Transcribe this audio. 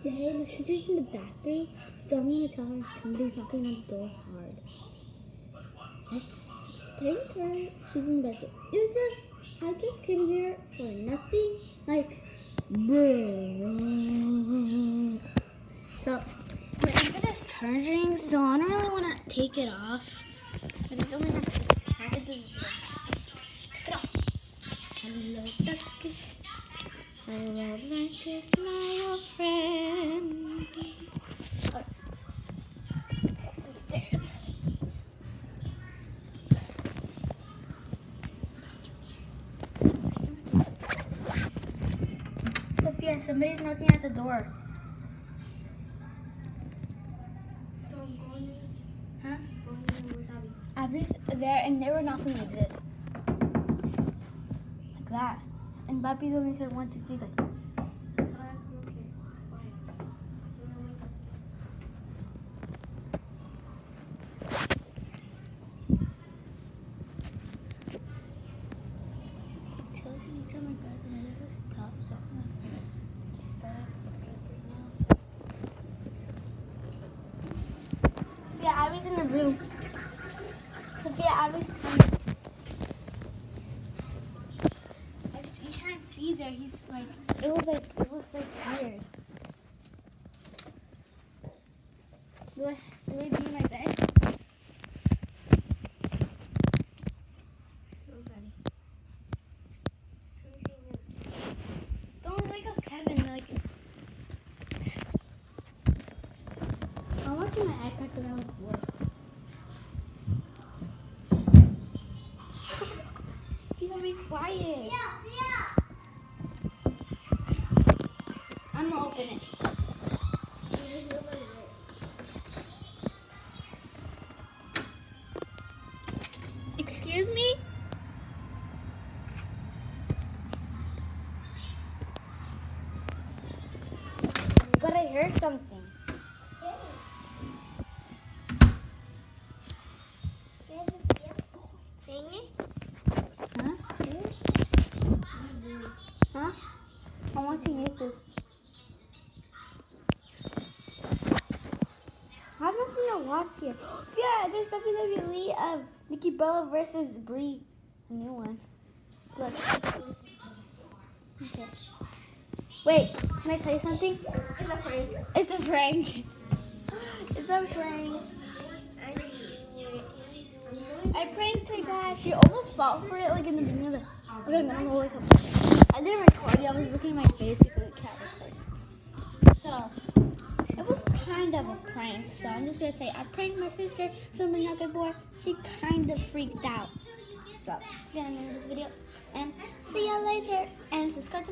today my sister's in the bathroom, so I'm gonna tell her somebody's knocking on the door hard. Yes, prank her. She's in the bathroom. I just came here for nothing. Like, bruh. So my outfit is charging, so I don't really want to take it off. But it's only not 6 seconds. I can do this really fast. So take it off. Hello, Circus. Hello, Circus, my old friend. Oh, it's upstairs. Sophia, somebody's knocking at the door. Huh? Abby's there, and they were knocking like this. Like that. And Papi's only said 1, 2, 3, like. Sophia, Abby's in the room. Sophia, Abby's coming. You can't see there. He's like, it was like weird. Do I do my bed? Don't wake up Kevin. Like, I'm watching my iPad because I was bored. You gotta be quiet. I'm gonna open it. Excuse me? But I heard something. Huh? Huh? I want to use this. I have nothing to watch here. Yeah, there's WWE of Nikki Bella versus Brie. A new one. Look. Okay. Wait, can I tell you something? It's a prank. It's a prank. It's a prank. I pranked her, guys. She almost fought for it, like in the beginning of the. Okay, I'm gonna wake up. I didn't record it. I was looking at my face because it can't record. So it was kind of a prank. So I'm just gonna say I pranked my sister. Somebody knocked at the door. She kind of freaked out. So if you're gonna end this video, and see you later. And subscribe to my.